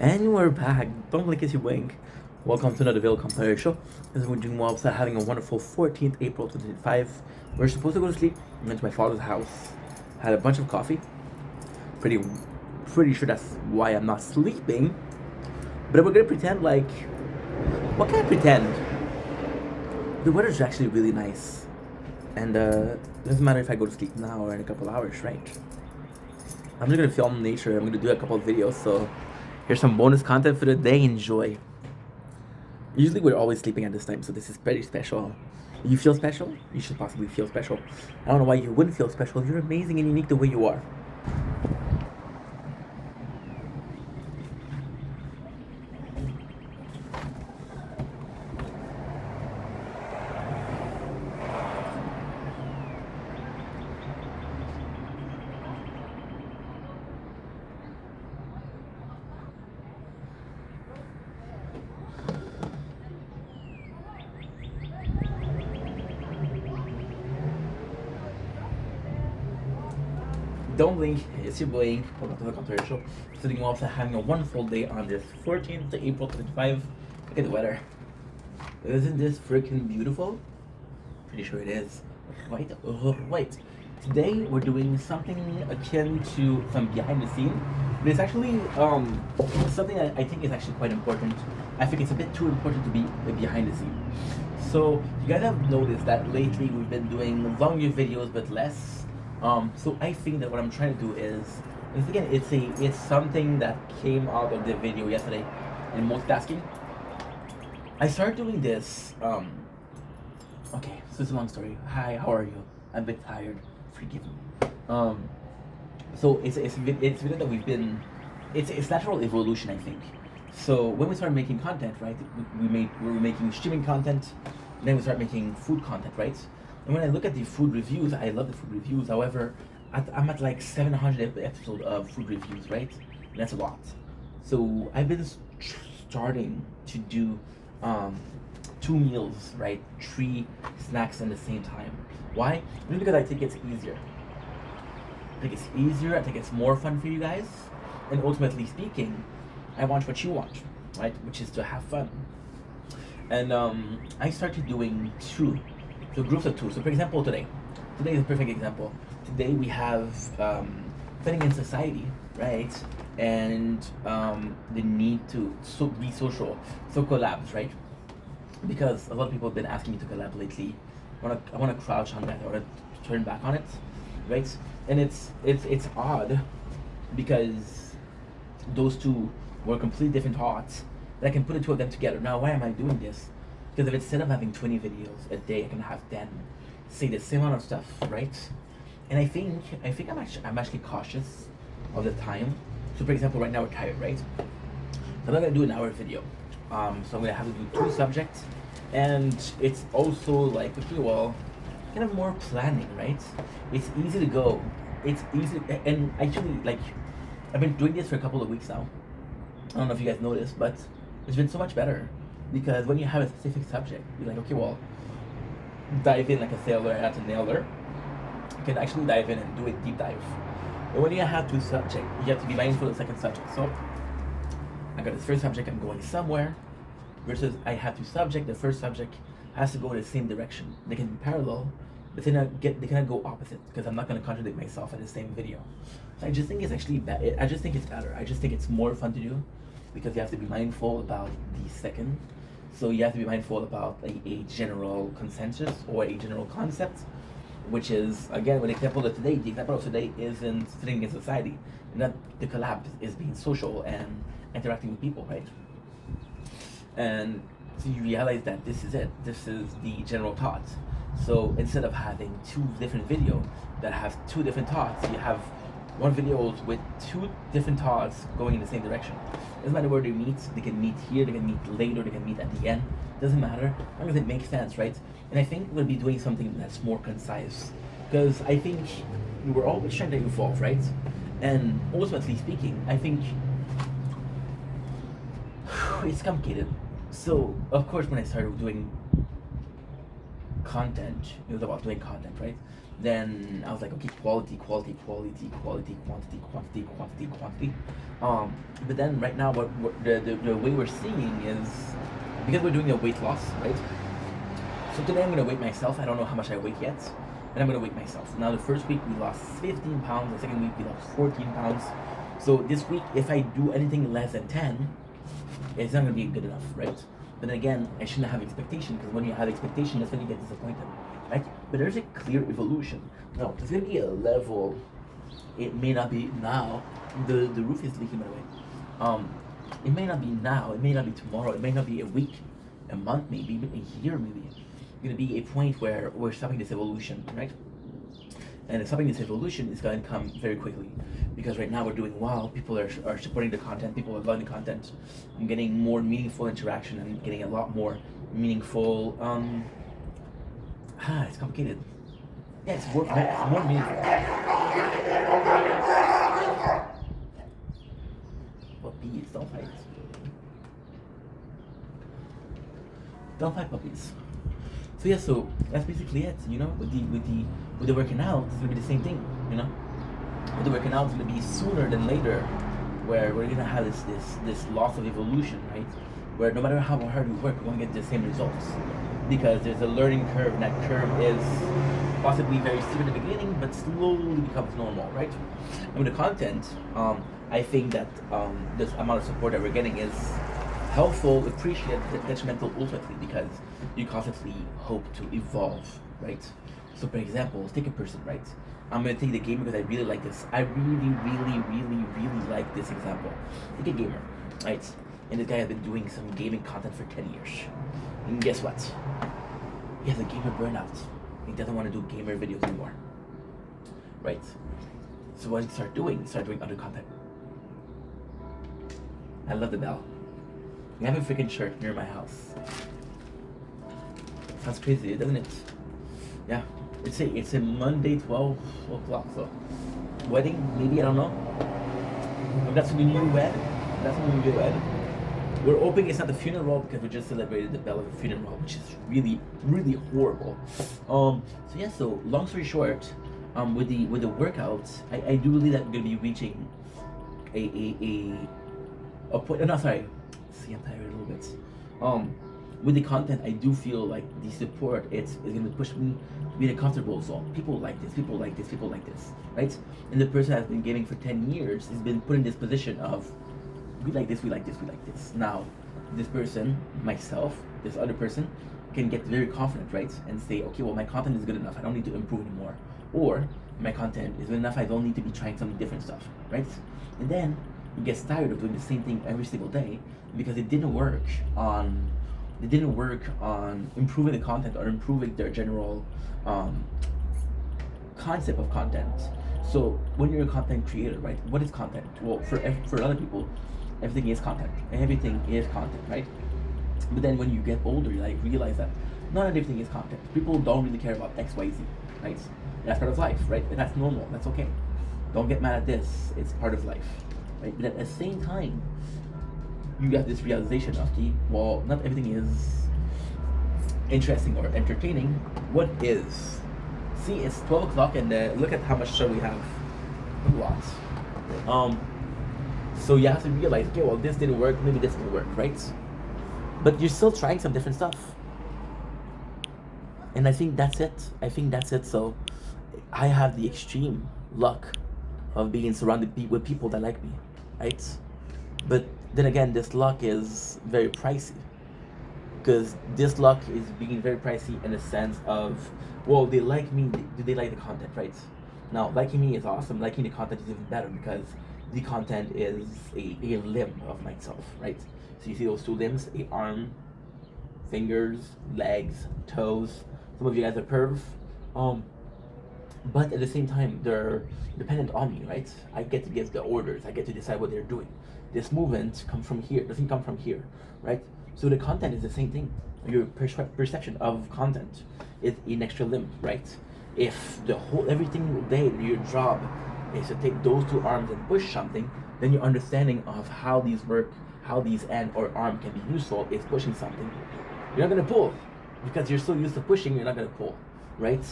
And we're back. Don't blink as you blink. Welcome to another Ville Compare Show. This is when doing well, having a wonderful 14th April 2025. We're supposed to go to sleep. Went to my father's house. Had a bunch of coffee. Pretty pretty sure that's why I'm not sleeping. But we're gonna pretend like, what can I pretend? The weather's actually really nice. And it doesn't matter if I go to sleep now or in a couple hours, right? I'm just gonna film nature. I'm gonna do a couple of videos, so here's some bonus content for the day. Enjoy. Usually we're always sleeping at this time, so this is pretty special. You feel special? You should possibly feel special. I don't know why you wouldn't feel special. You're amazing and unique the way you are. Don't blink, it's your blink. Welcome to the Contour Show. Sitting off having a wonderful day on this 14th of April 25. Look at the weather. Isn't this freaking beautiful? Pretty sure it is. Right? Right. Today we're doing something akin to some behind the scene. But it's actually something that I think is actually quite important. I think it's a bit too important to be behind the scene. So you guys have noticed that lately we've been doing longer videos but less. So I think that what I'm trying to do is again, it's something that came out of the video yesterday in multitasking. I started doing this. Okay, so it's a long story. Hi, how are you? I'm a bit tired. Forgive me. So it's video that we've been. It's natural evolution, I think. So when we started making content, right? We were making streaming content, then we started making food content, right? And when I look at the food reviews, I love the food reviews. However, I'm at like 700 episodes of food reviews, right? And that's a lot. So I've been starting to do 2 meals, right? 3 snacks at the same time. Why? Just because I think it's easier. I think it's easier. I think it's more fun for you guys. And ultimately speaking, I want what you want, right? Which is to have fun. And I started doing two. So groups of two. So for example, today is a perfect example. Today we have fitting in society, right? And the need to be social, so collabs, right? Because a lot of people have been asking me to collab lately. I wanna crouch on that. I wanna turn back on it, right? And it's odd because those two were completely different thoughts. But I can put the two of them together. Now, why am I doing this? Because if instead of having 20 videos a day, I can have 10, say the same amount of stuff, right? And I think I'm actually cautious of the time. So for example, right now we're tired, right? So I'm not gonna do an hour video. So I'm gonna have to do 2 subjects, and it's also like, okay, well, kind of more planning, right? It's easy to go. It's easy, and actually, like, I've been doing this for a couple of weeks now. I don't know if you guys noticed, but it's been so much better. Because when you have a specific subject, you're like, okay, well, dive in like a sailor at a nailer. You can actually dive in and do a deep dive. But when you have 2 subjects, you have to be mindful of the second subject. So I got this first subject, I'm going somewhere, versus I have 2 subjects. The first subject has to go in the same direction. They can be parallel, but they cannot go opposite because I'm not going to contradict myself in the same video. So I just think it's actually better. I just think it's better. I just think it's more fun to do because you have to be mindful about the second. So you have to be mindful about a general consensus or a general concept, which is, again, with the example of today, the example of today isn't fitting in society. And that the collab is being social and interacting with people, right? And so you realize that this is it. This is the general thought. So instead of having 2 different videos that have 2 different thoughts, you have one video with 2 different thoughts going in the same direction. Doesn't matter where they meet. They can meet here, they can meet later, they can meet at the end. Doesn't matter, as long as it makes sense, right? And I think we'll be doing something that's more concise. Because I think we're always trying to evolve, right? And ultimately speaking, I think it's complicated. So, of course, when I started doing content, it was about doing content, right? Then I was like, okay, quality, quality, quality, quality, quantity, quantity, quantity, quantity. But then right now, what the way we're seeing is because we're doing a weight loss, right? So today I'm gonna weight myself. I don't know how much I weigh yet, and I'm gonna weight myself. Now the first week we lost 15 pounds. The second week we lost 14 pounds. So this week, if I do anything less than 10, it's not gonna be good enough, right? But then again, I shouldn't have expectation because when you have expectation, that's when you get disappointed, right? But there's a clear evolution. Now there's gonna be a level. It may not be now. The roof is leaking by the way. It may not be now. It may not be tomorrow. It may not be a week, a month, maybe even a year, maybe. It's gonna be a point where we're stopping this evolution, right? And stopping this evolution is going to come very quickly because right now we're doing well. People are supporting the content. People are loving the content. I'm getting more meaningful interaction. I'm getting a lot more meaningful. It's complicated. Yeah, it's more meaningful. Puppies, don't fight. Don't fight puppies. So yeah, so that's basically it. You know, with the working out, it's gonna be the same thing. You know, with the working out, it's gonna be sooner than later, where we're gonna have this loss of evolution, right? Where no matter how hard we work, we're gonna get the same results because there's a learning curve, and that curve is possibly very steep in the beginning, but slowly becomes normal, right? And with the content, I think that this amount of support that we're getting is helpful, appreciated, detrimental ultimately because you constantly hope to evolve, right? So for example, let's take a person, right? I'm gonna take the gamer because I really like this. I really, really, really, really like this example. Take a gamer, right? And this guy has been doing some gaming content for 10 years. And guess what? He has a gamer burnout. He doesn't want to do gamer videos anymore, right? So what did he start doing? He started doing other content. I love the bell. I have a freaking shirt near my house. Sounds crazy, doesn't it? Yeah. It's a Monday, 12 o'clock. So wedding, maybe, I don't know. That's when you wed. That's when we wed. We're hoping it's not the funeral because we just celebrated the bell of the funeral, which is really, really horrible. So yeah. So long story short, with the workouts, I do believe that we're gonna be reaching a point. No, sorry. See, I'm tired a little bit. With the content, I do feel like the support is gonna push me to be in a comfortable zone. People like this. People like this. People like this. Right? And the person has been gaming for 10 years has been put in this position of we like this, we like this, we like this. Now, this person, myself, this other person, can get very confident, right? And say, okay, well, my content is good enough. I don't need to improve anymore. Or my content is good enough. I don't need to be trying some different stuff, right? And then he gets tired of doing the same thing every single day because it didn't work on improving the content or improving their general concept of content. So when you're a content creator, right? What is content? Well, for other people, everything is content. Everything is content, right? But then when you get older, you like realize that not everything is content. People don't really care about X, Y, Z, right? That's part of life, right? And that's normal. That's okay. Don't get mad at this. It's part of life, right? But at the same time, you have this realization of, well, not everything is interesting or entertaining. What is? See, it's 12 o'clock and look at how much show we have. Lots. So you have to realize, okay, well, this didn't work, maybe this will work, right? But you're still trying some different stuff. And I think that's it. So I have the extreme luck of being surrounded with people that like me, right? But then again, this luck is very pricey. Because this luck is being very pricey in the sense of, well, they like me, do they like the content, right? Now, liking me is awesome. Liking the content is even better because the content is a limb of myself, right? So you see those two limbs, a arm, fingers, legs, toes. Some of you guys are perv. But at the same time, they're dependent on me, right? I get to give the orders. I get to decide what they're doing. This movement comes from here, doesn't come from here, right? So the content is the same thing. Your perception of content is an extra limb, right? If every single day your job is to take those two arms and push something, then your understanding of how these work, how these end or arm can be useful is pushing something. You're not gonna pull because you're so used to pushing. You're not gonna pull, right?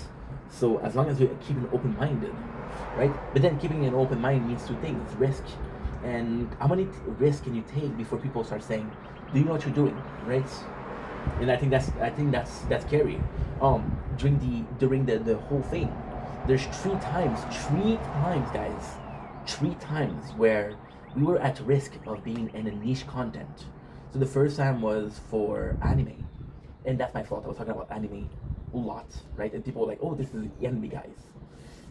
So as long as you keep an open-minded, right? But then keeping an open mind means two things: risk, and how many risks can you take before people start saying, "Do you know what you're doing?" Right? And I think that's scary. During the whole thing, there's three times, guys, three times where we were at risk of being in a niche content. So the first time was for anime, and that's my fault. I was talking about anime a lot, right? And people were like, "Oh, this is the anime guys,"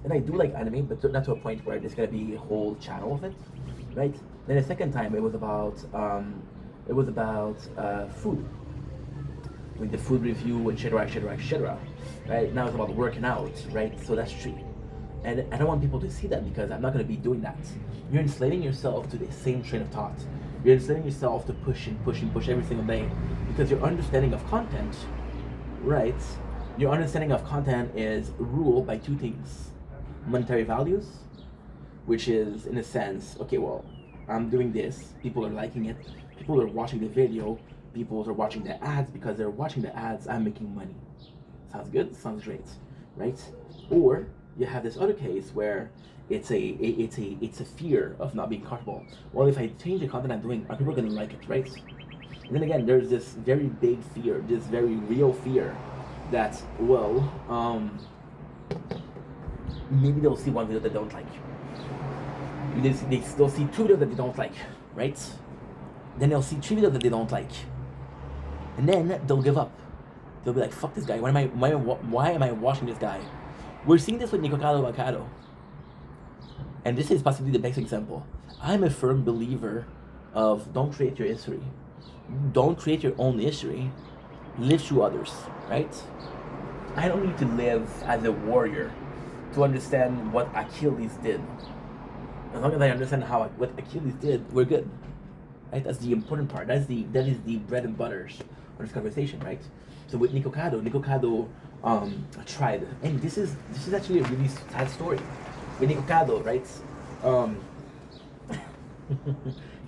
and I do like anime, but not to a point where there's gonna be a whole channel of it, right? Then the second time it was about food, with the food review, etc. Right now it's about working out, right? So that's three, and I don't want people to see that because I'm not going to be doing that. You're enslaving yourself to the same train of thought. You're enslaving yourself to push and push and push every single day because your understanding of content, right? Your understanding of content is ruled by two things: monetary values, which is in a sense, okay, well, I'm doing this, people are liking it, people are watching the video, people are watching the ads. Because they're watching the ads, I'm making money. Sounds good? Sounds great, right? Or you have this other case where it's a fear of not being comfortable. Well, if I change the content I'm doing, are people gonna like it, right? And then again, there's this very big fear, this very real fear that, well, maybe they'll see one video that they don't like. They'll see two videos that they don't like, right? Then they'll see three videos that they don't like, and then they'll give up. They'll be like, "Fuck this guy. Why am I watching this guy?" We're seeing this with Nikocado Wakado, and this is possibly the best example. I'm a firm believer of don't create your history, don't create your own history, live through others, right? I don't need to live as a warrior to understand what Achilles did. As long as I understand what Achilles did, we're good. Right? That's the important part. That is the bread and butters of this conversation, right? So with Nikocado tried, and this is actually a really sad story. With Nikocado, right?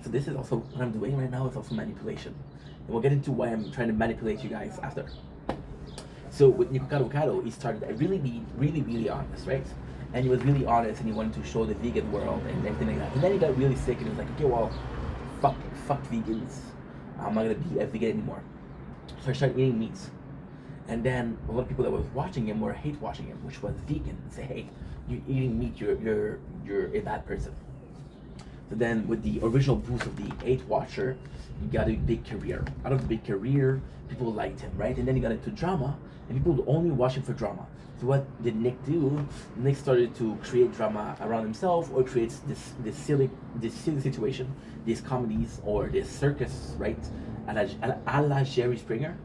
So this is also what I'm doing right now. It's also manipulation, and we'll get into why I'm trying to manipulate you guys after. So with Nikocado Wakado, he started to really be really honest, right? And he was really honest, and he wanted to show the vegan world and everything like that. And then he got really sick, and he was like, "Okay, well, fuck vegans. I'm not gonna be a vegan anymore." So I started eating meat, and then a lot of people that was watching him were hate watching him, which was vegan, and say, "Hey, you're eating meat. You're a bad person." So then, with the original boost of the Hate Watcher, he got a big career. Out of the big career, people liked him, right? And then he got into drama, and people would only watch him for drama. So what did Nick do? Nick started to create drama around himself, or creates this silly situation, these comedies or this circus, right? A la Jerry Springer,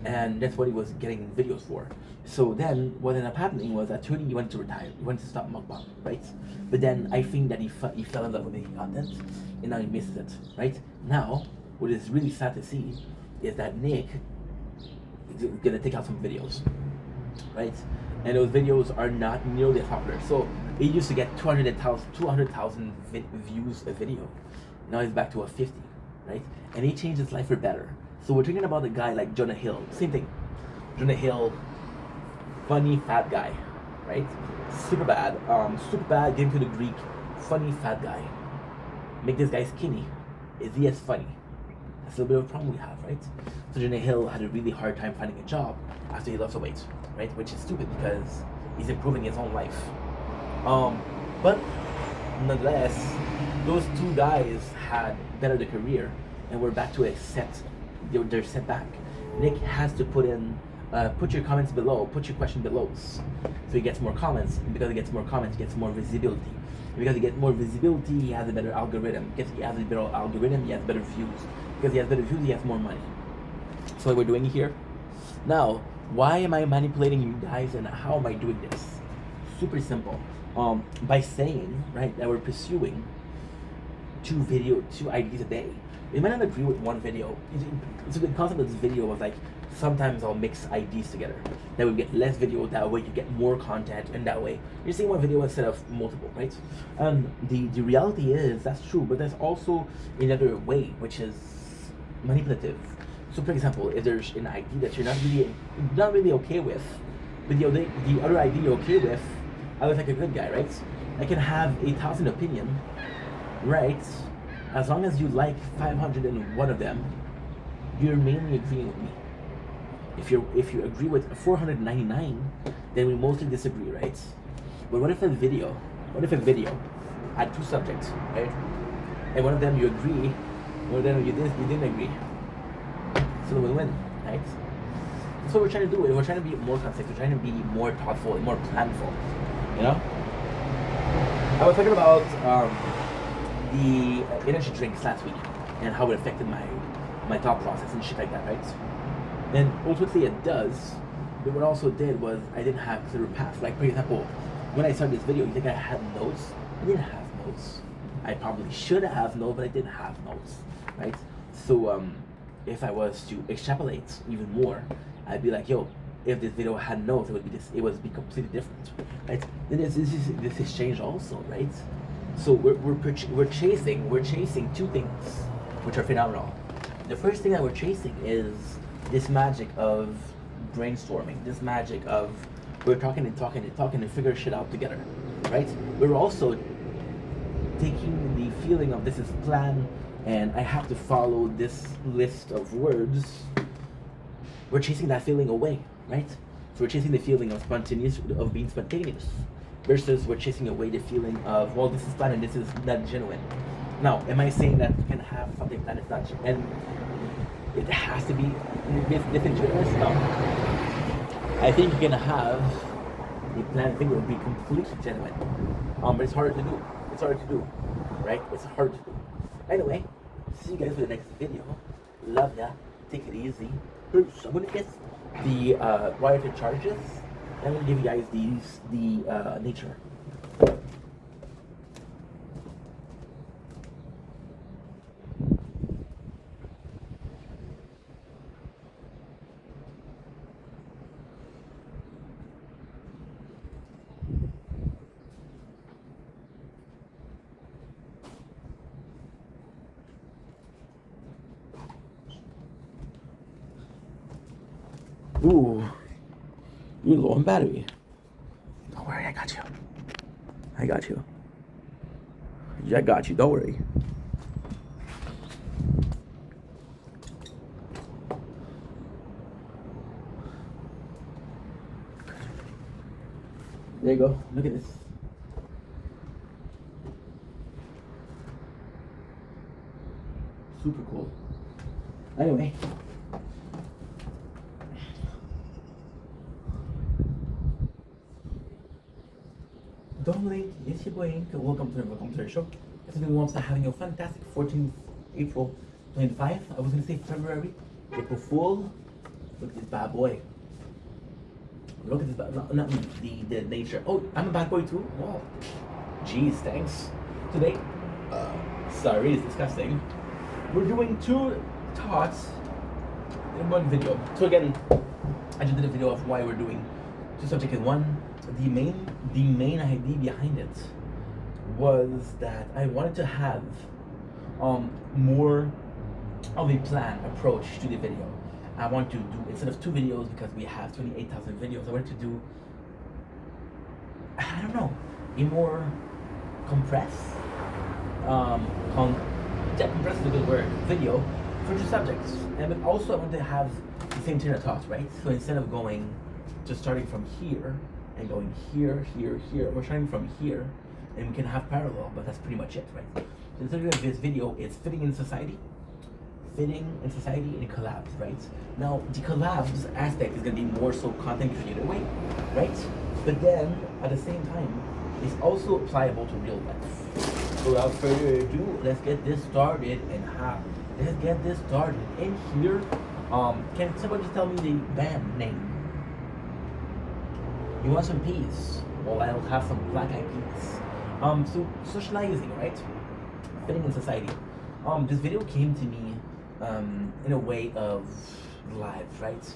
and that's what he was getting videos for. So then, what ended up happening was at 30 he wanted to retire. He wanted to stop mukbang, right? But then I think that he fell in love with making content, and now he misses it, right? Now, what is really sad to see is that Nick is gonna take out some videos, right? And those videos are not nearly as popular. So it used to get 200,000 views a video. Now he's back to a 50, right? And he changed his life for better. So we're talking about a guy like Jonah Hill. Same thing. Jonah Hill, funny fat guy, right? Super bad, getting to the Greek, funny fat guy. Make this guy skinny. Is he as funny? That's a little bit of a problem we have, right? So Jonah Hill had a really hard time finding a job after he lost the weight, right? Which is stupid because he's improving his own life. But nonetheless, those two guys had better the career, and we're back to they're set back. Nick has to put your comments below, put your question below, so he gets more comments. And because he gets more comments, he gets more visibility. And because he gets more visibility, he has a better algorithm. Because he has a better algorithm, he has better views. Because he has better views, he has more money. So what we're doing here. Now, why am I manipulating you guys, and how am I doing this? Super simple. By saying, right, that we're pursuing two ideas a day. You might not agree with one video. So the concept of this video was like, sometimes I'll mix ideas together. That way we get less video, that way you get more content, and that way you're seeing one video instead of multiple, right? And the reality is, that's true, but there's also another way, which is manipulative. So for example, if there's an idea that you're not really okay with, But the other idea you're okay with, I look like a good guy, right? I can have 1,000 opinion, right? As long as you like 501 of them, you're mainly agreeing with me. If you agree with 499, then we mostly disagree, right? But what if a video had two subjects, right? And one of them you agree, one of them you didn't agree. So we win, right? That's what we're trying to do. We're trying to be more consistent. We're trying to be more thoughtful and more planful. You know? I was talking about the energy drinks last week and how it affected my thought process and shit like that, right? And ultimately it does. But what also did was I didn't have clear paths. Like for example, when I started this video, you think I had notes? I didn't have notes. I probably should have notes, but I didn't have notes, right? So if I was to extrapolate even more, I'd be like, yo, if this video had notes, it would be completely different, right? Then this is change also, right? So we're chasing two things which are phenomenal. The first thing that we're chasing is this magic of brainstorming, this magic of we're talking and figure shit out together, right? We're also taking the feeling of this is plan and I have to follow this list of words. We're chasing that feeling away, right? So we're chasing the feeling of being spontaneous, versus we're chasing away the feeling of, well, this is planned and this is not genuine. Now, am I saying that you can have something planned it's not and it has to be disingenuous? No. I think you can have a planned thing that will be completely genuine. But it's harder to do. It's harder to do, right? It's hard to do. Anyway, see you guys for the next video. Love ya. Take it easy. I'm gonna get the royalty charges. I'm gonna give you guys the nature. Ooh, you're low on battery. Don't worry, I got you. I got you. I got you, don't worry. There you go, look at this. Super cool. Anyway. Dominic, it's your boy Ink. Welcome to the show. Everyone wants to having a fantastic 14th April 25. I was gonna say February. April Fool. Look at this bad boy. Look at this bad not me, the nature. Oh, I'm a bad boy too? Wow. Jeez, thanks. Today, sorry, it's disgusting. We're doing two thoughts in one video. So again, I just did a video of why we're doing two subjects in one. The main idea behind it was that I wanted to have more of a planned approach to the video. I want to do, instead of two videos, because we have 28,000 videos, I wanted to do, I don't know, a more compressed, compressed is a good word, video for two subjects. And also I wanted to have the same train of thought, right? So instead of going, just starting from here, and going here, we're starting from here, and we can have parallel, but that's pretty much it, right? So instead of this video, it's fitting in society and collabs, right? Now, the collabs aspect is gonna be more so content creator way, right? But then, at the same time, it's also applicable to real life. So without further ado, let's get this started and in here, can somebody just tell me the band name? You want some peas? Well, I'll have some black eyed peas. So socializing, right? Fitting in society. This video came to me in a way of lives, right?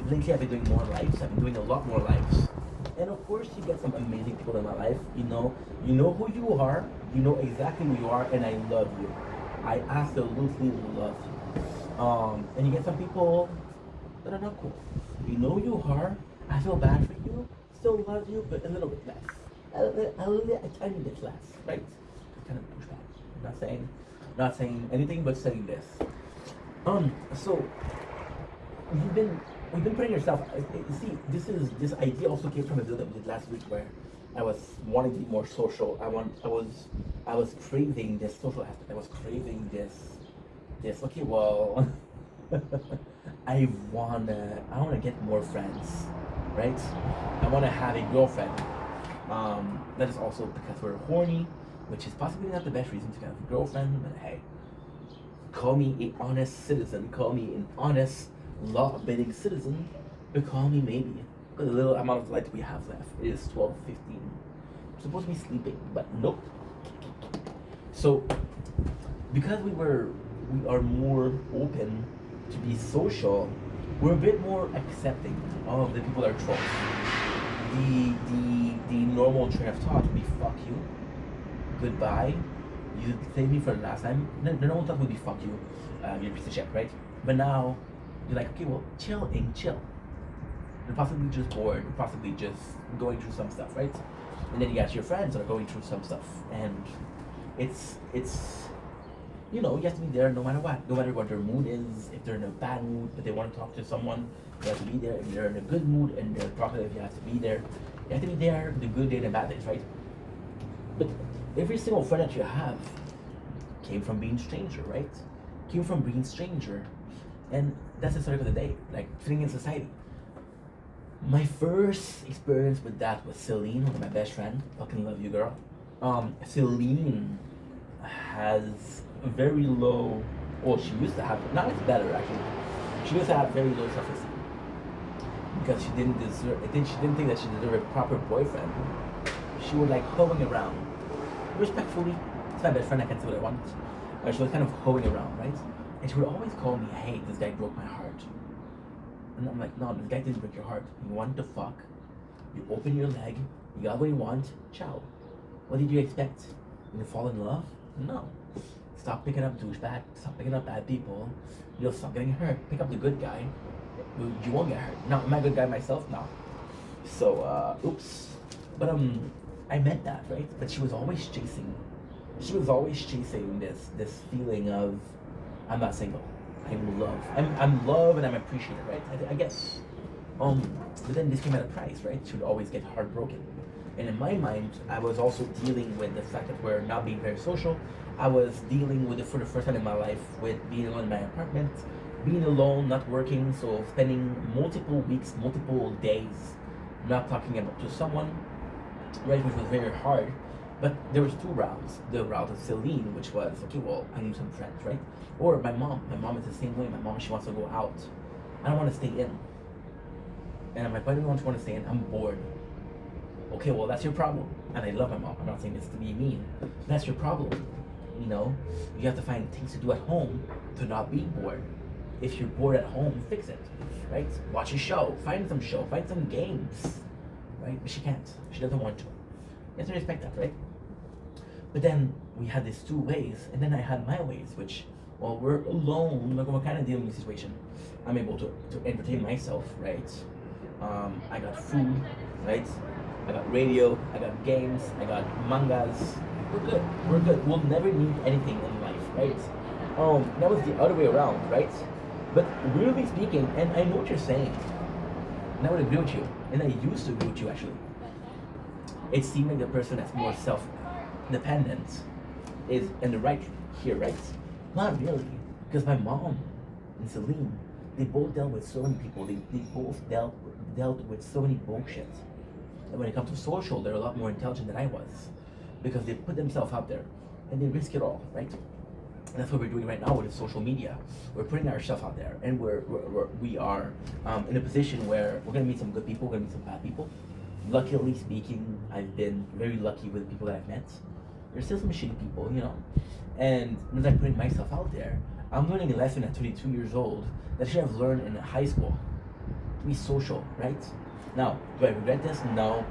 Lately I've been doing more lives. I've been doing a lot more lives. And of course you get some amazing people in my life. You know who you are, you know exactly who you are, and I love you. I absolutely love you. And you get some people that are not cool. You know who you are, I feel bad for you. Still love you, but a little bit less. A tiny bit less, right? Kind of pushback. I'm not saying anything, but saying this. So you've been putting yourself. See, this idea also came from a video that we did last week where I was wanting to be more social. I was craving this social aspect. I was craving this. Okay, well, I wanna get more friends, right? I wanna have a girlfriend. That is also because we're horny, which is possibly not the best reason to have a girlfriend. But hey, call me a honest citizen. Call me an honest, law-abiding citizen. But call me maybe. The little amount of light we have left is 12:15. I'm supposed to be sleeping, but nope. So, because we are more open to be social, we're a bit more accepting of the people that are trolls. The normal train of thought would be fuck you, goodbye. You saved me for the last time. The normal thought would be fuck you, you're a piece of shit, right? But now you're like, okay, well, chill and chill. You're possibly just bored, you're possibly just going through some stuff, right? And then you got your friends that are going through some stuff, and it's you have to be there no matter what. No matter what their mood is, if they're in a bad mood, but they want to talk to someone, you have to be there. If they're in a good mood and they're talkative, you have to be there. You have to be there the good day and the bad days, right? But every single friend that you have came from being stranger, right? Came from being stranger. And that's the story of the day, like fitting in society. My first experience with that was Celine, one of my best friend. Fucking love you, girl. Celine has a very low. Well, she used to have. Now it's better actually. She used to have very low self-esteem because she didn't deserve. I think she didn't think that she deserved a proper boyfriend. She would like hoeing around, respectfully. It's my best friend. I can say what I want. She was kind of hoeing around, right? And she would always call me, "Hey, this guy broke my heart." And I'm like, "No, this guy didn't break your heart. You want to fuck. You open your leg. You got what you want. Ciao. What did you expect? You to fall in love? No. Stop picking up douchebags. Stop picking up bad people. You'll stop getting hurt. Pick up the good guy. You won't get hurt. Now, am I a good guy myself? No. So, oops. But I meant that, right? But she was always chasing. She was always chasing this feeling of, I'm not single. I'm love. I'm love and I'm appreciated, right? I guess. But then this came at a price, right? She would always get heartbroken. And in my mind, I was also dealing with the fact that we're not being very social. I was dealing with it for the first time in my life with being alone in my apartment, being alone, not working, so spending multiple weeks, multiple days not talking to someone, right, which was very hard. But there was two routes. The route of Celine, which was, okay, well, I need some friends, right? Or my mom. My mom is the same way. My mom, she wants to go out. I don't want to stay in. And I'm like, why do you want to stay in? I'm bored. Okay, well, that's your problem. And I love my mom. I'm not saying this to be mean. That's your problem. You have to find things to do at home to not be bored. If you're bored at home, fix it, right? Watch a show. Find some games, right? But she can't. She doesn't want to. You have to respect that, right? But then we had these two ways, and then I had my ways, which, well, we're alone. We're kind of dealing with the situation. I'm able to entertain myself, right? I got food, right? I got radio, I got games, I got mangas. We're good. We'll never need anything in life, right? That was the other way around, right? But really speaking, and I know what you're saying, and I would agree with you, and I used to agree with you actually. It seemed like the person that's more self-dependent is in the right here, right? Not really, because my mom and Celine, they both dealt with so many people. They both dealt with so many bullshit. And when it comes to social, they're a lot more intelligent than I was, because they put themselves out there and they risk it all, right? And that's what we're doing right now with social media. We're putting ourselves out there, and we are in a position where we're gonna meet some good people, we're gonna meet some bad people. Luckily speaking, I've been very lucky with the people that I've met. There's still some shitty people, And as I'm putting myself out there, I'm learning a lesson at 22 years old that I should have learned in high school. To be social, right? Now, do I regret this? No.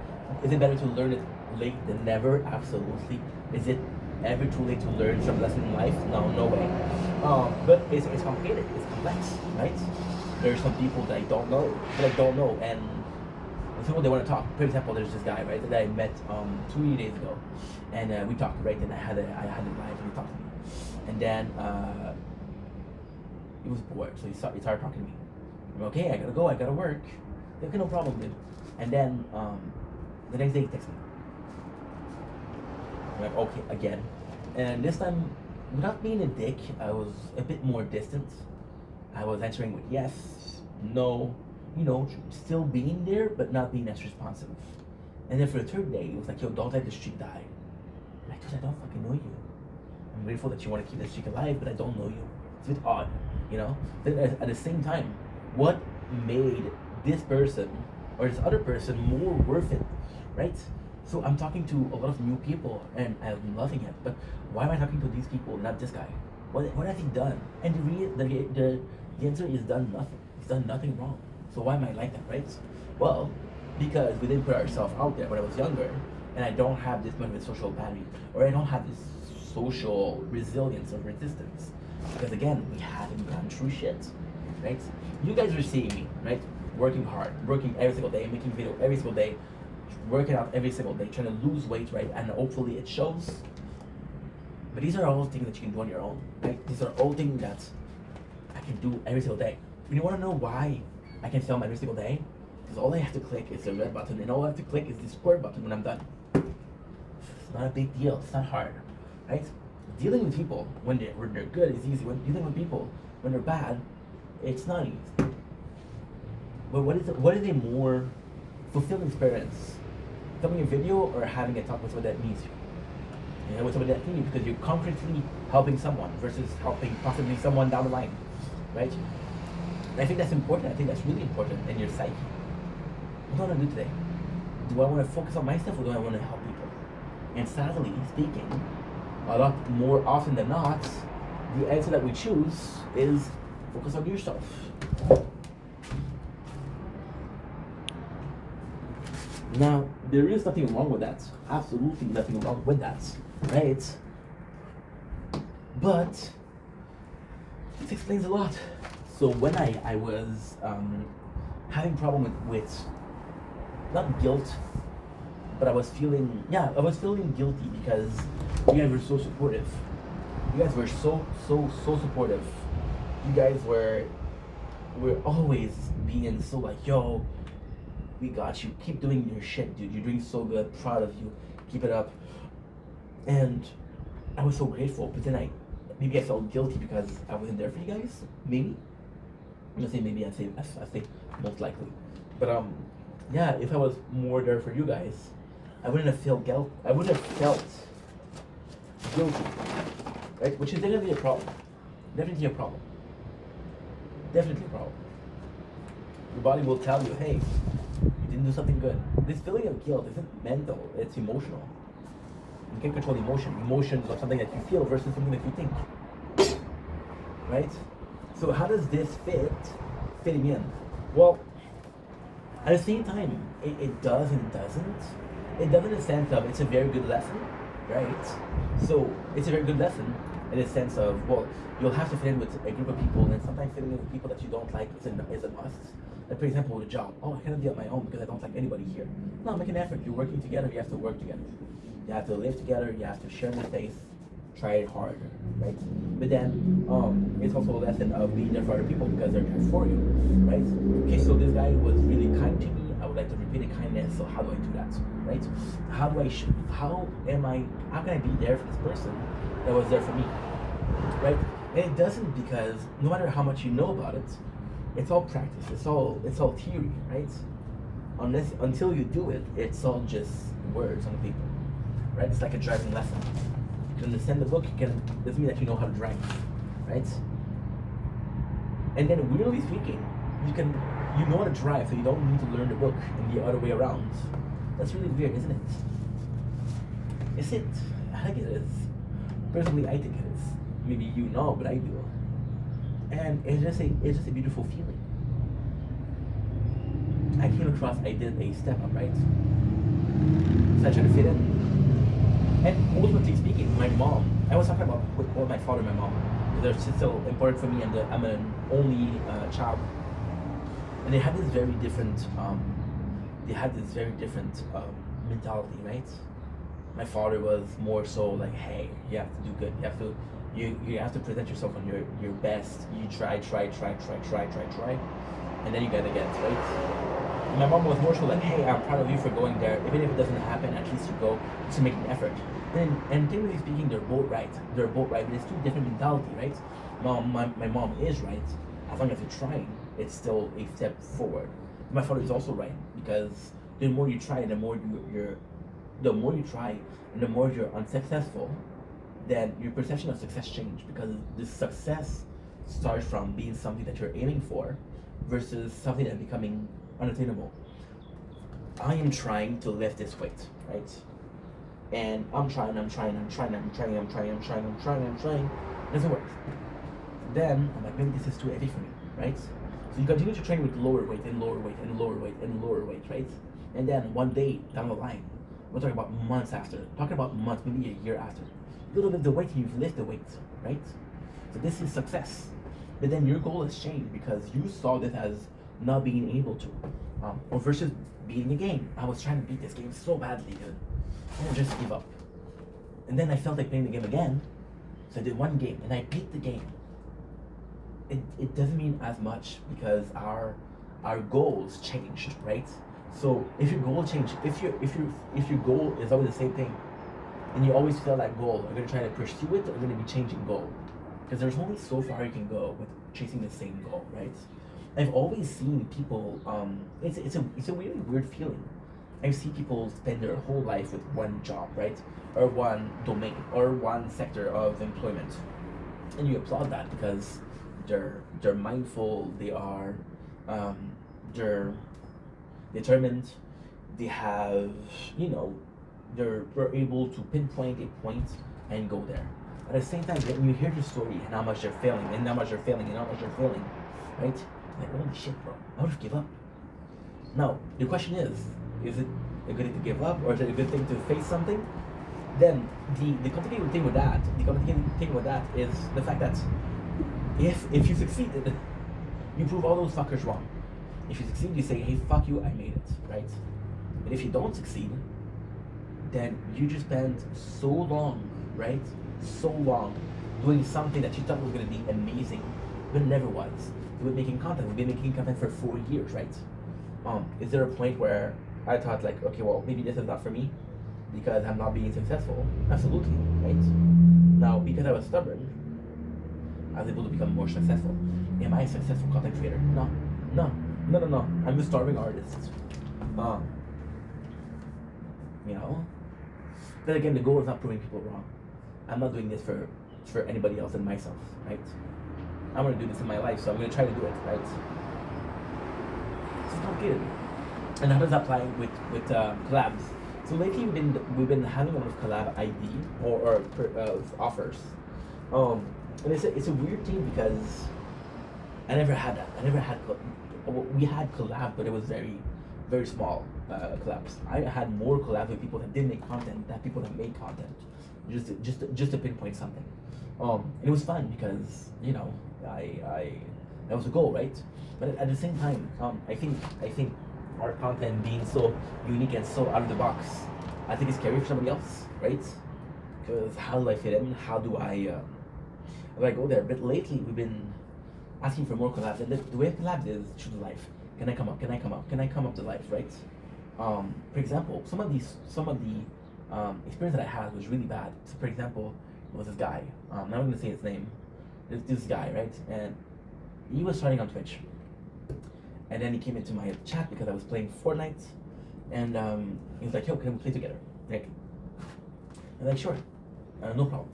Is it better to learn it late than never? Absolutely. Is it ever too late to learn some lesson in life? No way. But it's complicated. It's complex, right? There's some people that I don't know, and people they want to talk. For example, there's this guy, right, that I met 2 days ago, and we talked, right, and I had it live, and he talked to me, and then he was bored, so he started talking to me. I'm like, okay, I gotta go, I gotta work. Okay, no problem, dude. And then the next day he texts me. I'm like, okay, again, and this time, without being a dick, I was a bit more distant. I was answering with yes, no, still being there, but not being as responsive. And then for the third day, it was like, yo, don't let the streak die. I'm like, dude, I don't fucking know you. I'm grateful that you want to keep the streak alive, but I don't know you. It's a bit odd, Then at the same time, what made this person or this other person more worth it, right? So I'm talking to a lot of new people, and I'm loving it. But why am I talking to these people, not this guy? What has he done? And the answer is done nothing. He's done nothing wrong. So why am I like that, right? Well, because we didn't put ourselves out there when I was younger, and I don't have this much of a social battery, or I don't have this social resilience or resistance. Because again, we haven't gone through shit, right? You guys are seeing me, right? Working hard, working every single day, making video every single day, working out every single day, trying to lose weight, right? And hopefully it shows. But these are all things that you can do on your own, right? These are all things that I can do every single day. You want to know why I can film every single day? Because all I have to click is the red button, and all I have to click is the square button when I'm done. It's not a big deal. It's not hard, right? Dealing with people when they're good is easy. When dealing with people when they're bad, it's not easy. But what is a more fulfilling experience? Filming a video or having a talk with someone that needs you? With somebody that needs you, because you're concretely helping someone versus helping possibly someone down the line, right? And I think that's important. I think that's really important in your psyche. What do I want to do today? Do I want to focus on myself, or do I want to help people? And sadly speaking, a lot more often than not, the answer that we choose is focus on yourself. Now, there is nothing wrong with that. Absolutely nothing wrong with that, right? But it explains a lot. So when I was having problem with not guilt, but I was feeling guilty because you guys were so supportive. You guys were so supportive. You guys were always being so like, yo, we got you. Keep doing your shit, dude. You're doing so good. Proud of you. Keep it up. And I was so grateful. But then maybe I felt guilty because I wasn't there for you guys. Maybe. I'm gonna say maybe. I say most likely. But yeah. If I was more there for you guys, I wouldn't have felt guilt. I wouldn't have felt guilty, right? Which is definitely a problem. Definitely a problem. Definitely a problem. Your body will tell you, hey, you didn't do something good. This feeling of guilt isn't mental, it's emotional. You can't control emotion. Emotions are something that you feel versus something that you think. Right? So how does this fitting in? Well, at the same time, it does and doesn't. It does in the sense of it's a very good lesson, right? So it's a very good lesson in the sense of, well, you'll have to fit in with a group of people, and sometimes fitting in with people that you don't like is a must. Like, for example, with a job. Oh, I cannot be on my own because I don't like anybody here. No, make an effort. You're working together, you have to work together. You have to live together, you have to share the space, try it hard, right? But then, it's also a lesson of being there for other people because they're there for you, right? Okay, so this guy was really kind to me. I would like to repeat the kindness, so how do I do that, right? How can I be there for this person that was there for me, right? And it doesn't, because no matter how much you know about it, it's all practice, it's all theory, right? Until you do it, it's all just words on the paper, right? It's like a driving lesson. You can understand the book, doesn't mean that you know how to drive, right? And then weirdly speaking, you know how to drive, so you don't need to learn the book and the other way around. That's really weird, isn't it? Is it? I think it is. Personally, I think it is. Maybe you know, but I do. And it's just a beautiful feeling. I came across, I did a step up, right? So I tried to fit in. And ultimately speaking, my mom, I was talking about with my father and my mom. They're still important for me, and I'm an only child. And they have this very different they had this very different mentality, right? My father was more so like, hey, you have to do good. You have to present yourself on your best. You try, and then you gotta get it, right? And my mom was more so like, hey, I'm proud of you for going there. Even if it doesn't happen, at least you go to make an effort. And technically speaking, they're both right. They're both right, but it's two different mentality, right? My mom is right. As long as you're trying, it's still a step forward. My father is also right because the more you try, the more you try, and the more you're unsuccessful, then your perception of success change because the success starts from being something that you're aiming for versus something that's becoming unattainable. I am trying to lift this weight, right? And I'm trying. It doesn't work. Then I'm like, maybe this is too heavy for me, right? So you continue to train with lower weight and lower weight and lower weight and lower weight, right? And then one day down the line, we're talking about months after, talking about months, maybe a year after, you lift the weight and you've lifted the weight, right? So this is success. But then your goal has changed because you saw this as not being able to, or versus beating a game. I was trying to beat this game so badly, dude. I just give up. And then I felt like playing the game again, so I did one game and I beat the game. It doesn't mean as much because our goals changed, right? So if your goal changed, if your goal is always the same thing, and you always feel that goal, are you gonna try to pursue it or are you gonna be changing goal? Because there's only so far you can go with chasing the same goal, right? I've always seen people. It's a really weird feeling. I see people spend their whole life with one job, right, or one domain, or one sector of employment, and you applaud that because they're mindful, they're determined, they have, they're able to pinpoint a point and go there. At the same time, when you hear the story and how much they're failing, and how much they're failing, and how much they're failing, right? Like, holy shit, bro, I would have give up. Now, the question is it a good thing to give up, or is it a good thing to face something? Then the complicated thing with that is the fact that if you succeeded, you prove all those fuckers wrong. If you succeed, you say, hey, fuck you, I made it, right? But if you don't succeed, then you just spend so long, right? So long doing something that you thought was going to be amazing, but it never was. We've been making content. We've been making content for 4 years, right? Is there a point where I thought like, okay, well, maybe this is not for me because I'm not being successful? Absolutely, right? Now, because I was stubborn, I was able to become more successful. Am I a successful content creator? No. I'm a starving artist. But again, the goal is not proving people wrong. I'm not doing this for anybody else than myself, right? I'm gonna do this in my life, so I'm gonna try to do it, right? It's complicated. And how does that apply with collabs? So lately we've been having a lot of collab ID or offers, and it's a weird thing because I never had that. We had collab, but it was very, very small collabs. I had more collabs with people that didn't make content than people that made content, just to pinpoint something. And it was fun because I that was the goal, right? But at the same time, I think our content being so unique and so out of the box, I think it's scary for somebody else, right? Because how do I fit in? How do I go there? But lately we've been asking for more collabs, and the way collabs is through the life. Can I come up to life, right? For example, some of the experience that I had was really bad. So for example, there was this guy. I'm not gonna say his name. This guy, right? And he was starting on Twitch. And then he came into my chat because I was playing Fortnite, and he was like, "Yo, can we play together?" Like, I'm like, "Sure, no problem."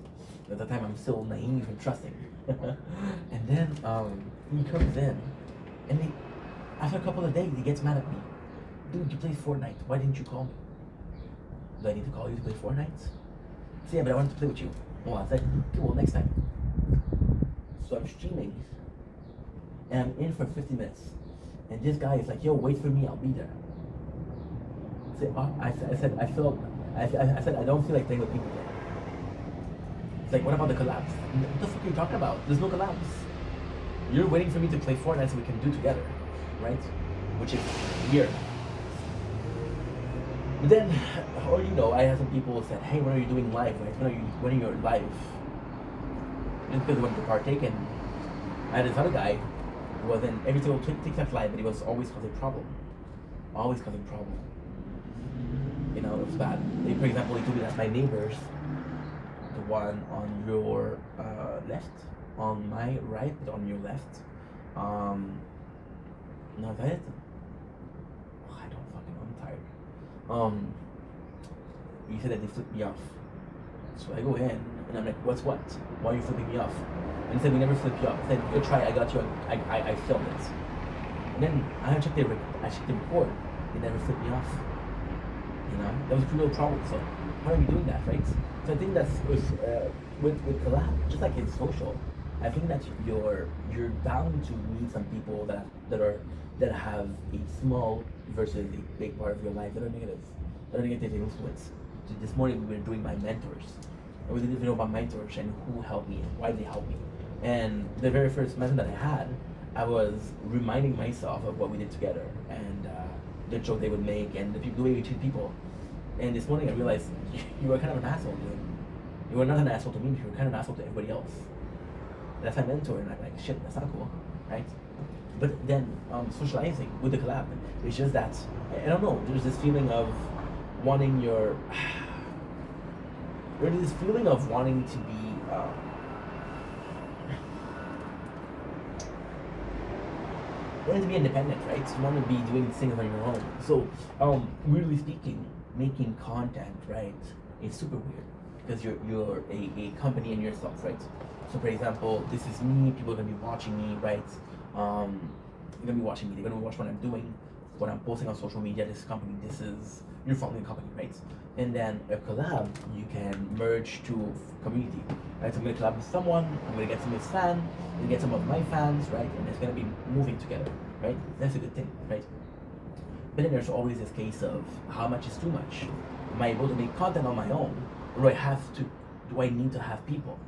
At the time, I'm still naive and trusting. And then he comes in, and after a couple of days, he gets mad at me. "Dude, you play Fortnite. Why didn't you call me?" "Do I need to call you to play Fortnite?" I said, "Yeah, but I wanted to play with you." Well, I said, "Okay, well, next time." So I'm streaming, and I'm in for 50 minutes. And this guy is like, "Yo, wait for me, I'll be there." I said, I don't feel like playing with people yet. It's like, what about the collabs? What the fuck are you talking about? There's no collabs. You're waiting for me to play Fortnite so we can do together, right? Which is weird. But then, or I had some people who said, "Hey, when are you doing live? Right? When are you live?" Just because they wanted to partake, and I had this other guy who was in every single TikTok live, but he was always causing problem. Always causing problem. It was bad. Like, for example, he told me that my neighbors, the one on your left, on my right, but on your left, no, that is. Oh, I don't fucking know. I'm tired. He said that they flipped me off. So I go in and I'm like, what's what? Why are you flipping me off? And he said, we never flip you off. I said, you try, I got you, I filmed it. And then I checked the record, they never flipped me off. That was a pretty real problem. So how are you doing that, right? So I think that's with collab, just like in social. I think that you're bound to meet some people that have a small versus a big part of your life that are negative influence. So this morning we were doing my mentors. And we did a video about mentors and who helped me and why they helped me. And the very first mentor that I had, I was reminding myself of what we did together and the joke they would make and the way we treat people. And this morning I realized you were kind of an asshole to him. You were not an asshole to me, you were kind of an asshole to everybody else. That's my mentor, and I'm like, shit, that's not cool, right? But then socializing with the collab, it's just that, I don't know, there's this feeling of wanting there's this feeling of wanting to be, wanting to be independent, right? You want to be doing things on your own. So, really speaking, making content, right, is super weird because you're a company in yourself, right? So, for example, this is me. People are gonna be watching me, right? They're gonna be watching me. They're gonna watch what I'm doing, what I'm posting on social media. This company, you're following a company, right? And then a collab, you can merge to community, right? So I'm gonna collab with someone. I'm gonna get some of his fan, and get some of my fans, right? And it's gonna be moving together, right? That's a good thing, right? But then there's always this case of how much is too much. Am I able to make content on my own, or do I need to have people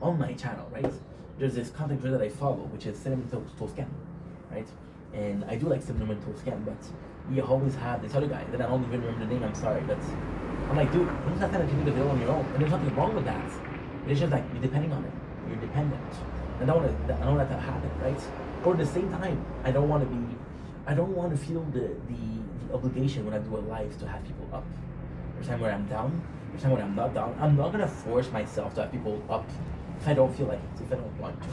on my channel, right? There's this content creator that I follow, which is Cinnamon Toast Can, right? And I do like Cinnamon Toast Can, but we always have this other guy that I don't even remember the name. I'm sorry, but I'm like, dude, you just have to do the video on your own, and there's nothing wrong with that. It's just like you're depending on it. You're dependent. I don't want that to happen, right? Or at the same time, I don't want to feel the obligation when I do a live to have people up. There's time where I'm down. There's time when I'm not down. I'm not gonna force myself to have people up if I don't feel like it, if I don't want to,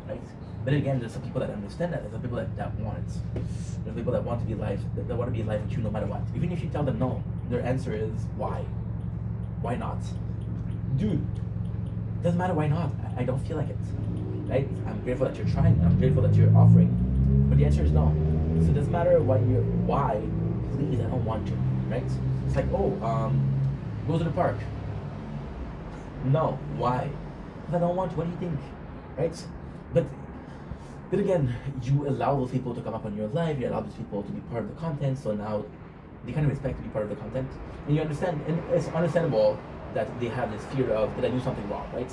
right? But again, there's some people that understand that. There's some people that want it. There's people that want to be live, that want to be live with you no matter what. Even if you tell them no, their answer is why? Why not? Dude, doesn't matter why not. I don't feel like it, right? I'm grateful that you're trying. I'm grateful that you're offering, but the answer is no. So it doesn't matter why. Please, I don't want to, right? It's like, go to the park. No, why? If I don't want to, what do you think, right? But again, you allow those people to come up on your live. You allow those people to be part of the content. So now they kind of expect to be part of the content, and you understand. And it's understandable that they have this fear of, did I do something wrong, right?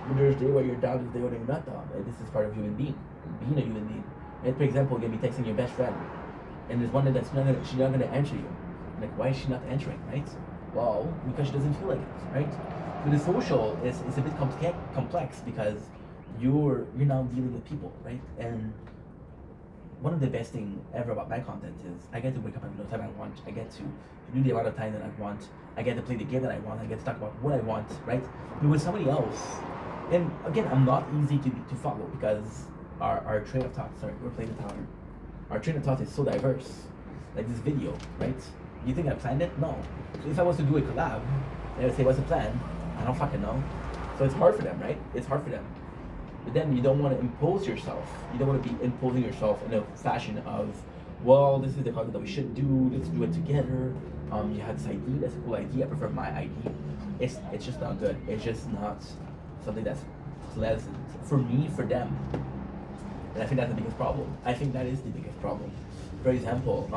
But there's a day where you're down, there's a day where you're not down. And this is part of being a human being. And for example, you're gonna be texting your best friend, and there's one day she's not gonna answer you. Like, why is she not answering, right? Well, because she doesn't feel like it, right? But the social is a bit complex because you're now dealing with people, right? And one of the best thing ever about my content is I get to wake up at the time I want. I get to do the amount of time that I want. I get to play the game that I want. I get to talk about what I want, right? But with somebody else, and again, I'm not easy to follow because our train of thought. Sorry, we're playing the tower. Our train of thought is so diverse. Like this video, right? You think I planned it? No. So if I was to do a collab, they would say, "What's the plan?" I don't fucking know. So it's hard for them, right? It's hard for them. But then you don't want to impose yourself. You don't want to be imposing yourself in a fashion of, well, this is the content that we should do. Let's do it together. You had this idea. That's a cool idea. I prefer my idea. It's just not good. It's just not something that's pleasant for me, for them. And I think that's the biggest problem. I think that is the biggest problem. For example,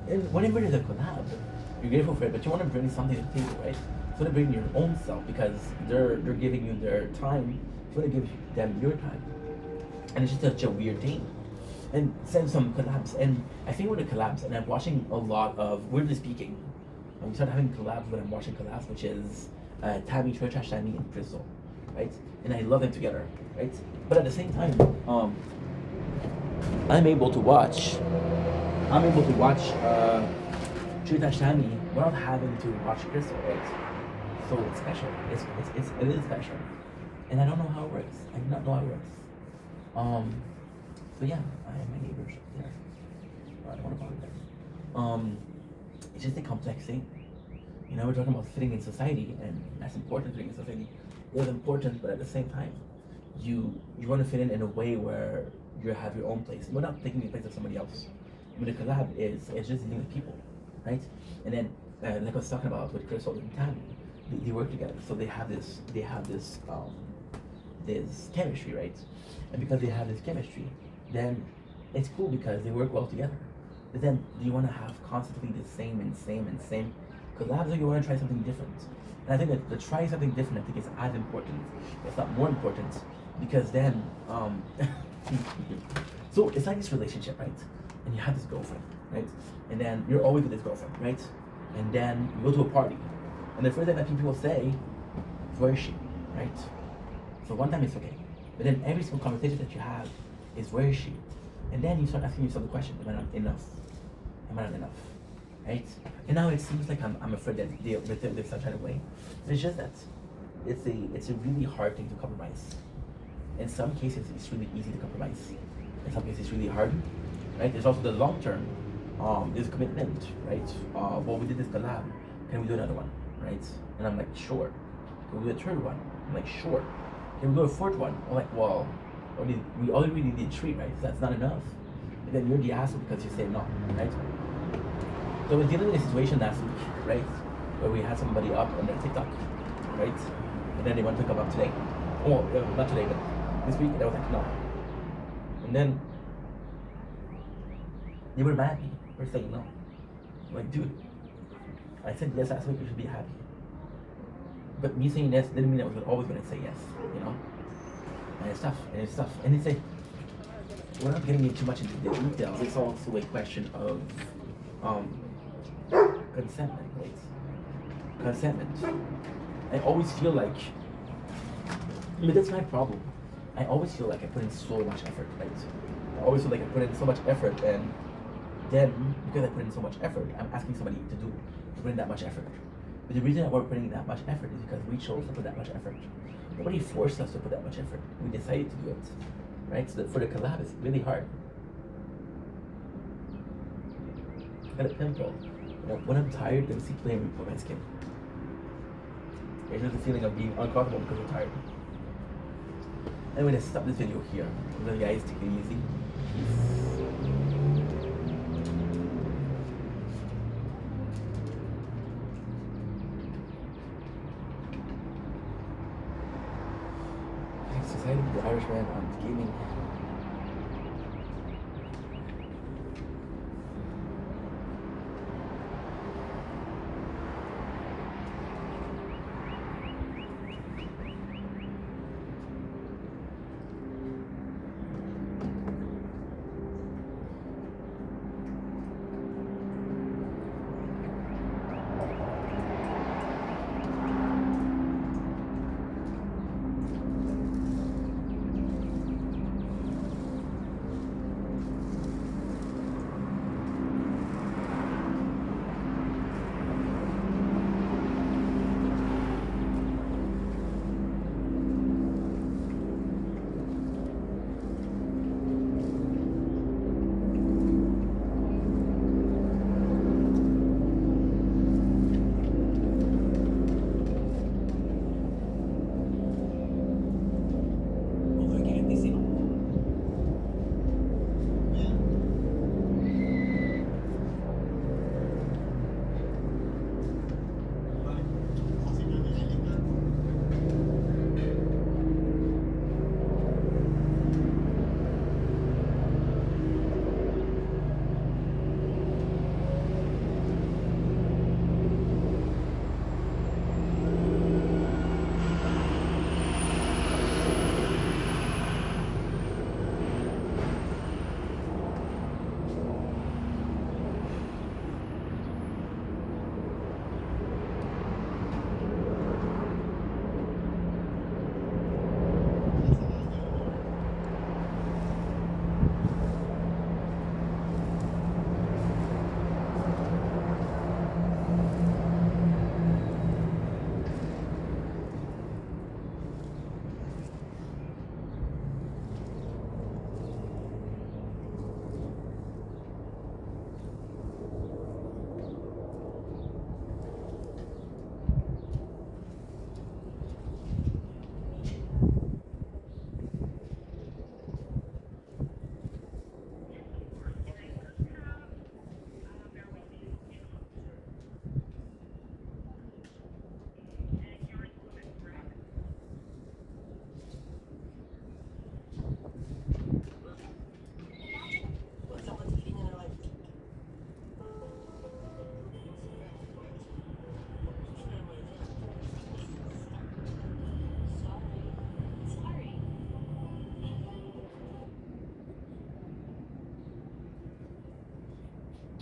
and whenever there's a collab, you're grateful for it, but you want to bring something to the table, right? You want to bring your own self because they're giving you their time. You want to give them your time, and it's just such a weird thing. and send some collabs. And I think with the collabs, and I'm watching a lot of, weirdly speaking, we started having collabs when I'm watching collabs, which is Tammy, Troy Trash Tammy, and Crystal, right? And I love them together, right? But at the same time, I'm able to watch. I'm able to watch Troy Trash Tammy without having to watch Crystal, right? So it's special. It is special, and I don't know how it works. I do not know how it works. So yeah, I have my neighbors there. I don't want to bother them. It's just a complex thing. You know, we're talking about fitting in society, and that's important. Fitting in society is important, but at the same time, you want to fit in a way where you have your own place. You're not taking the place of somebody else. But a collab is it's just dealing with people, right? And then, like I was talking about with Crystal and Tammy, they work together, so they have this chemistry, right? And because they have this chemistry, then it's cool because they work well together. But then, do you want to have constantly the same and same and same collabs, or you want to try something different? And I think that the try something different, I think, is as important, if not more important, because then, so it's like this relationship, right? And you have this girlfriend, right? And then you're always with this girlfriend, right? And then you go to a party, and the first thing that people say, where is she, right? So one time it's okay, but then every single conversation that you have is where is she? And then you start asking yourself the question, am I not enough? Am I not enough? Right? And now it seems like I'm afraid that they start trying away. But it's just that it's a really hard thing to compromise. In some cases it's really easy to compromise. In some cases it's really hard. Right? There's also the long term. There's commitment, right? Well, we did this collab. Can we do another one? Right? And I'm like, sure. Can we do a third one? I'm like, sure. Can we do a fourth one? I'm like, well, we already did three, right? So that's not enough. And then you're the asshole because you say no, right? So we're dealing with a situation last week, right? Where we had somebody up on their TikTok, right? And then they want to come up today. Oh, not today, but this week. And I was like, no. And then they were mad at me for saying no. I'm like, dude, I said yes last week, you should be happy. But me saying yes didn't mean I was always going to say yes, you know? And it's tough. And they say, we're not getting too much into the details. It's also a question of consentment, right? Consentment. I always feel like, but that's my problem. I always feel like I put in so much effort, right? I always feel like I put in so much effort, and then because I put in so much effort, I'm asking somebody to put in that much effort. But the reason that we're putting that much effort is because we chose to put that much effort. Nobody forced us to put that much effort. We decided to do it, right? So that for the collab, it's really hard. I got a pimple. You know, when I'm tired, then see playing with my skin. It's just the feeling of being uncomfortable because I'm tired. Anyway, let's stop this video here. So guys, take it easy. Peace. Society of the Irishman on gaming.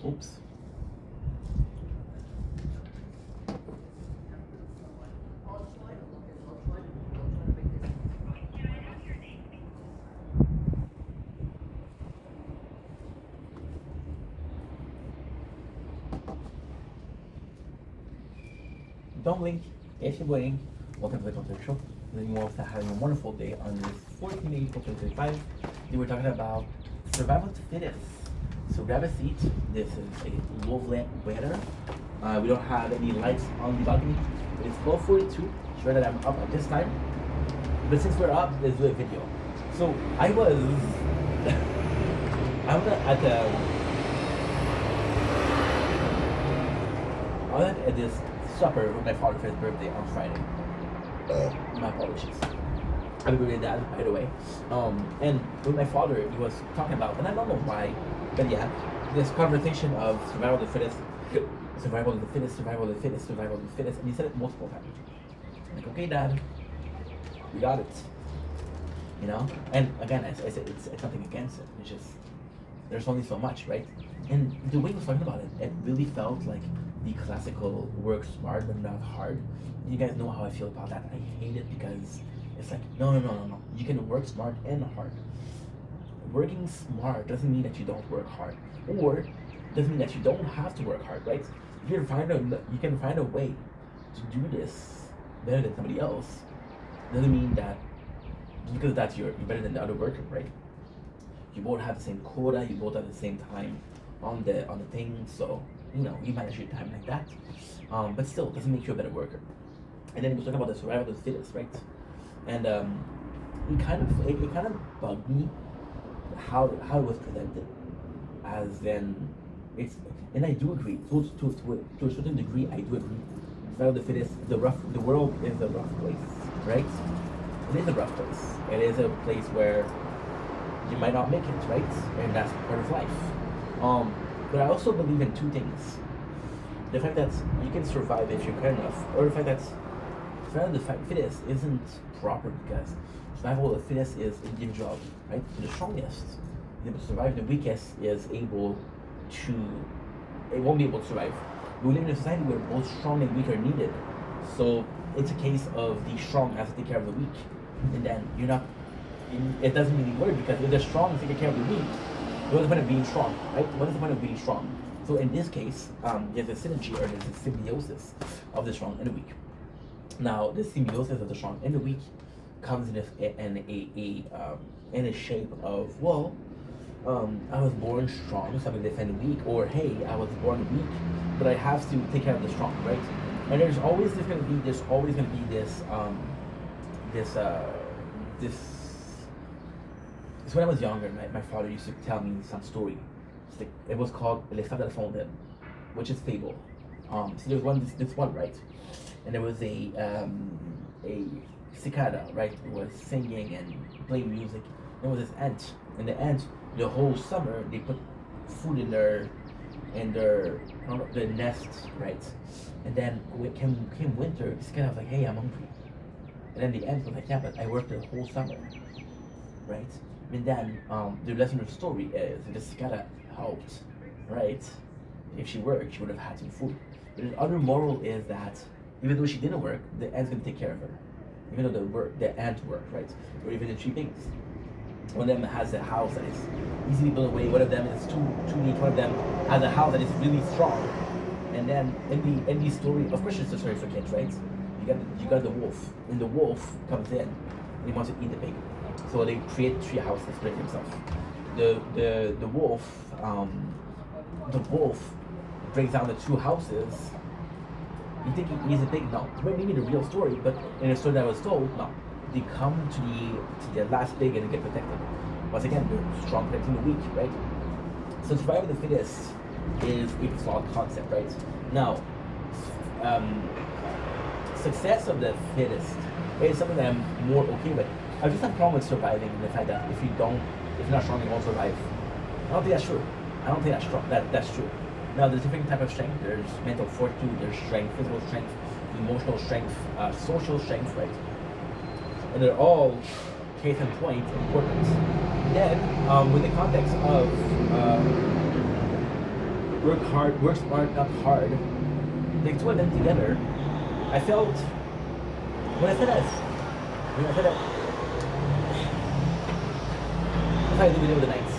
Oops. Don't blink. If you're waiting, welcome to the Content Show. Living well, having a wonderful day on this 14th April 2025. Today we're talking about survival to fittest. So grab a seat. This is a low weather. We don't have any lights on the balcony. It's 12:42. Sure that I'm up at this time. But since we're up, let's do a video. So I was I was at this supper with my father for his birthday on Friday. My apologies. Happy birthday, Dad, by the way. And with my father, he was talking about, and I don't know why, but yeah, this conversation of survival of the fittest, survival of the fittest, survival of the fittest, survival of the fittest, and he said it multiple times. I'm like, okay, Dad, we got it. You know? And again, I said, it's nothing against it. It's just, there's only so much, right? And the way he was talking about it, it really felt like the classical work smart but not hard. And you guys know how I feel about that. I hate it because it's like, no. You can work smart and hard. Working smart doesn't mean that you don't work hard. Or doesn't mean that you don't have to work hard, right? You can find a way to do this better than somebody else. Doesn't mean that because that's you're better than the other worker, right? You both have the same quota, you both have the same time on the thing, so you manage your time like that. But still, doesn't make you a better worker. And then he was talking about the survival of the fittest, right? And it kind of bugged me how it was presented, as then it's, and I do agree to a certain degree. I do agree. Survival of the fittest. The world is a rough place, right? It is a rough place. It is a place where you might not make it, right? And that's part of life. But I also believe in two things. The fact that you can survive if you're kind enough, or the fact that survival of the fittest isn't proper, because survival of the fittest is individuality, right? So the strongest is able to survive, the weakest is able to, it won't be able to survive. We live in a society where both strong and weak are needed. So it's a case of the strong has to take care of the weak. And then you're not, it doesn't really work, because if the strong is taking care of the weak, what is the point of being strong, right? What is the point of being strong? So in this case, there's a synergy, or there's a symbiosis of the strong and the weak. Now, this symbiosis of the strong and the weak comes in a shape of, well, I was born strong, so I'm gonna defend the weak, or hey, I was born weak, but I have to take care of the strong, right? And there's always gonna be this so when I was younger, my father used to tell me some story. It was called Les Sables de la Fontaine, which is fable. So there was this one, right? And there was a cicada, right? It was singing and playing music. There was this ant, and the ant, the whole summer, they put food in their nest, right? And then when it came winter, the cicada was like, hey, I'm hungry. And then the ant was like, yeah, but I worked the whole summer, right? And then the lesson of the story is the cicada helped, right? If she worked, she would have had some food. But the other moral is that even though she didn't work, the ant's gonna take care of her. Even though the ant worked, right? Or even the three pigs. One of them has a house that is easily built away. One of them is too neat. One of them has a house that is really strong. And then in the story, of course, it's a story for kids, right? You got the wolf, and the wolf comes in and he wants to eat the pig. So they create three houses to protect themselves. The wolf breaks down the two houses. You think he's a pig? No. Maybe the real story, but in the story that was told, no. They come to the last pig and they get protected. Once again, they're strong protecting the weak, right? So survival of the fittest is a flawed concept, right? Now, success of the fittest is something that I'm more okay with. I just have a problem with surviving, and the fact that if you're not strong, you won't survive. I don't think that's true. I don't think that's true. Now, there's different type of strength. There's mental fortitude, there's strength, physical strength, emotional strength, social strength, right? And they're all, case in point, important. Then, with the context of work hard, work smart, not hard. The two of them together, I felt when I said this, when I said that, that's how I do video with the nights.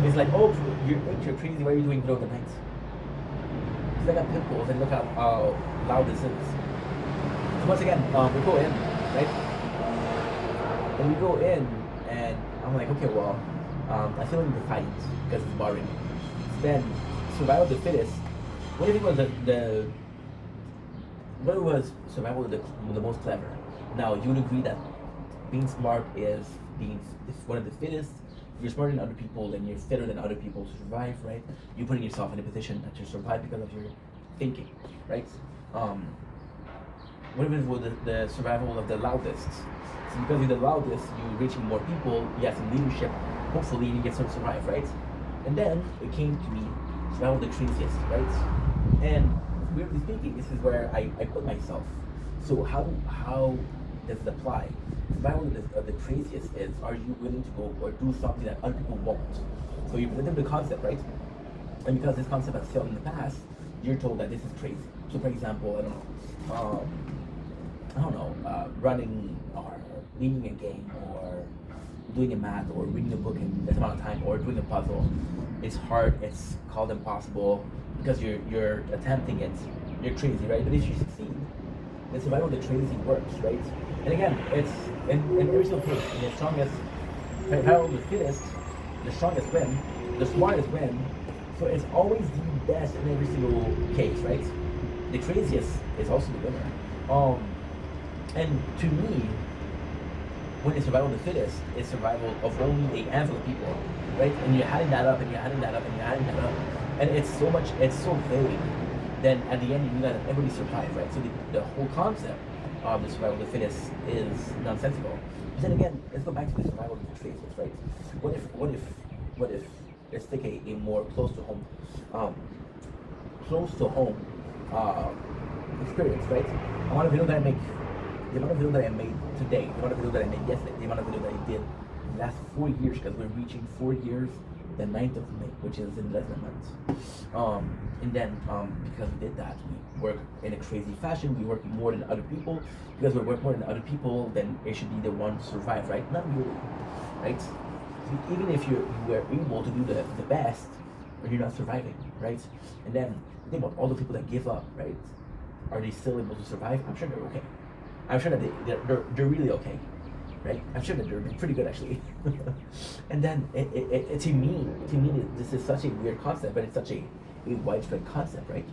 It's like, oh, you're crazy. What are you doing video with the nights? Because I got pimples, and look how loud this is. So once again, we go in, right? And we go in, and I'm like, okay, well, I feel like the fight because it's boring. Then survival of the fittest. What do you think was what was survival of the most clever? Now you would agree that being smart is one of the fittest. If you're smarter than other people, then you're fitter than other people to survive, right? You're putting yourself in a position that you survive because of your thinking, right? What if it was the survival of the loudest? So because you're the loudest, you're reaching more people, you have some leadership, hopefully you get to survive, right? And then it came to me, survival of the craziest, right? And weirdly speaking, this is where I put myself. So how does it apply? Survival of the craziest is, are you willing to go or do something that other people won't? So you present them the concept, right? And because this concept has failed in the past, you're told that this is crazy. So for example, running or leading a game or doing a math or reading a book in this amount of time or doing a puzzle. It's hard, it's called impossible because you're attempting it. You're crazy, right? But if you succeed, the survival of the crazy works, right? And again, it's in every single case, in the strongest, survival of the fittest, the strongest win, the smartest win. So it's always the best in every single case, right? The craziest is also the winner. And to me, when it's survival of the fittest, it's survival of only a handful of people, right? And you're adding that up, and you're adding that up, and you're adding that up, and it's so vague. Then at the end, you know that everybody survived, right? So the whole concept of the survival of the fittest is nonsensical. But then again, let's go back to the survival of the fittest, right? What if let's take a more close to home experience, right? I want a video that I make. The amount of video that I made today, the amount of video that I made yesterday, the amount of video that I did in the last 4 years, because we're reaching 4 years the 9th of May, which is in less than a month. And then because we did that, we work in a crazy fashion, we work more than other people. Because we work more than other people, then it should be the one to survive, right? Not really, right? Even if you were able to do the best, but you're not surviving, right? And then think about all the people that give up, right? Are they still able to survive? I'm sure they're okay. I'm sure that they're really okay, right? I'm sure that they're pretty good actually. And then to me, this is such a weird concept, but it's such a widespread concept, right?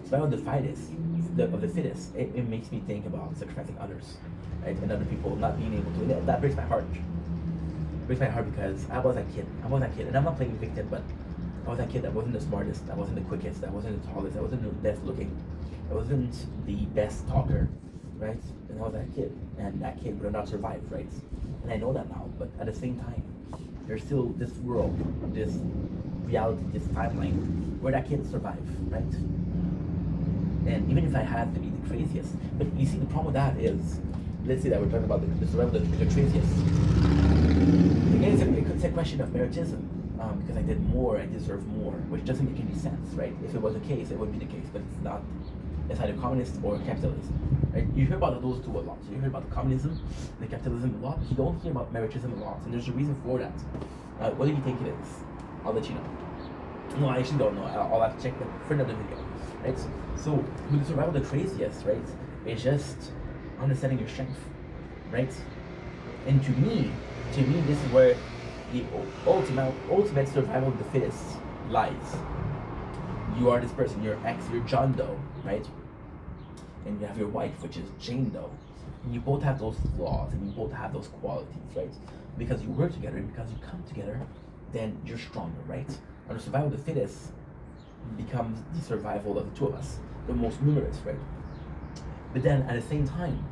Survival of the fittest, of the fittest. It makes me think about sacrificing others, right? And other people not being able to. And that breaks my heart. It breaks my heart because I was that kid, and I'm not playing victim, but I was that kid that wasn't the smartest, I wasn't the quickest, I wasn't the tallest, I wasn't the best looking, I wasn't the best talker. Right? And I was that kid, and that kid would have not survived, right? And I know that now, but at the same time, there's still this world, this reality, this timeline where that kid survived, right? And even if I had to be the craziest, but you see, the problem with that is, let's say that we're talking about the survival of the craziest. Again, it's a question of meritism, because I did more, I deserve more, which doesn't make any sense, right? If it was the case, it would be the case, but it's not. It's either communist or capitalism, right? You hear about those two a lot. So you hear about the communism, the capitalism a lot. You don't hear about meritism a lot, and there's a reason for that. What do you think it is? I'll let you know. No, I actually don't know. I'll have to check that for another video, right? So with the survival of the craziest, right? It's just understanding your strength, right? And to me, this is where the ultimate survival of the fittest lies. You are this person, you're John Doe, right? And you have your wife, which is Jane Doe. And you both have those flaws and you both have those qualities, right? Because you work together and because you come together, then you're stronger, right? And the survival of the fittest becomes the survival of the two of us, the most numerous, right? But then at the same time,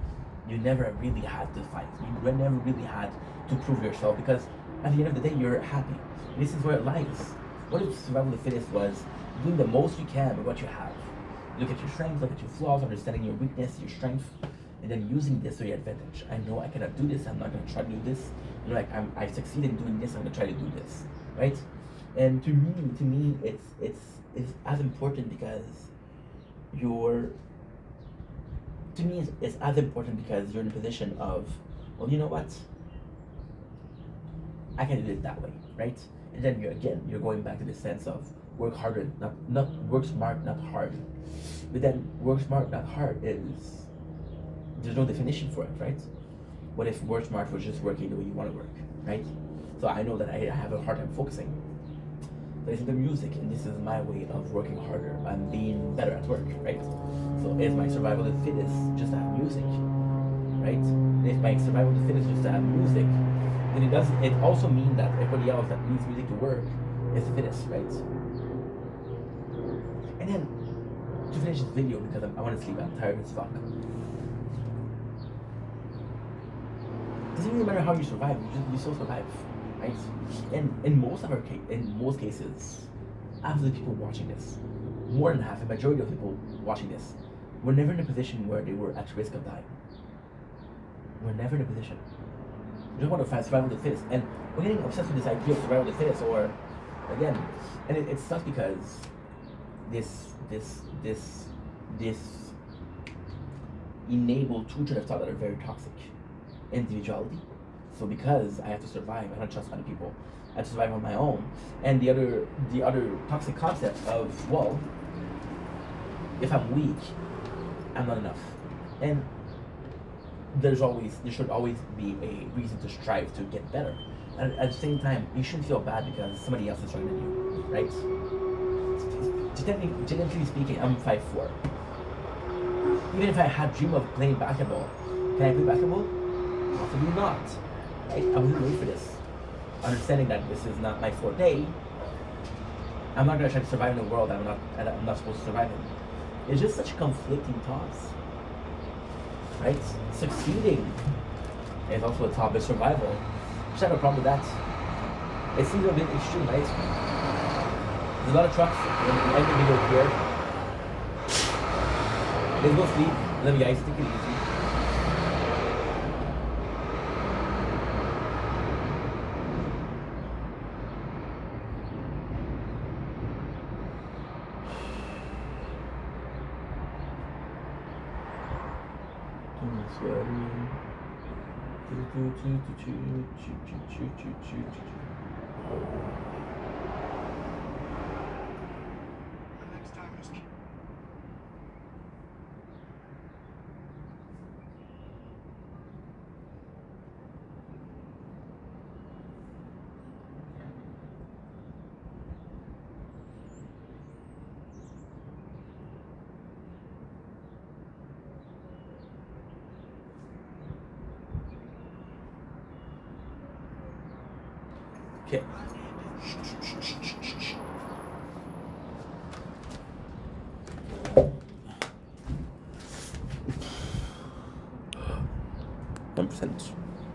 you never really had to fight. You never really had to prove yourself because at the end of the day, you're happy. And this is where it lies. What if survival of the fittest was doing the most you can with what you have? Look at your strengths, look at your flaws, understanding your weakness, your strength, and then using this to your advantage. I know I cannot do this, I'm not going to try to do this. You know, like I succeed in doing this, I'm going to try to do this, right? And to me, it's as important because you're to me it's as important because you're in a position of, well, you know what, I can do it that way, right? And then you're going back to the sense of work harder, not work smart, not hard. But then work smart, not hard is, there's no definition for it, right? What if work smart was just working the way you want to work, right? So I know that I have a hard time focusing. So I listen to music, and this is my way of working harder. I'm being better at work, right? So is my survival of the fittest just to have music, right? And if my survival of the fittest just to have music, then it does. It also means that everybody else that needs music to work is the fittest, right? And then to finish this video, because I want to sleep, I'm tired as fuck. Doesn't really matter how you survive; you still survive, right? And in most cases, half of the people watching this, more than half, the majority of people watching this, were never in a position where they were at risk of dying. We're never in a position. We just want to find survival of the fittest, and we're getting obsessed with this idea of survival of the fittest, or again, and it sucks because this enabled two trains of thought that are very toxic. Individuality. So because I have to survive, I don't trust other people. I have to survive on my own. And the other toxic concept of, well, if I'm weak, I'm not enough. And there should always be a reason to strive to get better. And at the same time, you shouldn't feel bad because somebody else is stronger than you, right? Genetically speaking, I'm 5'4". Even if I had dream of playing basketball, can I play basketball? Possibly not. Right? I wasn't made for this. Understanding that this is not my forte, I'm not gonna try to survive in a world that I'm not supposed to survive in. It's just such conflicting thoughts. Right? Succeeding is also a thought, but survival, just have a problem with that. It seems a bit extreme, right? There's a lot of trucks in the video here. Let's go sleep. Love you guys. Take it easy. Okay. %.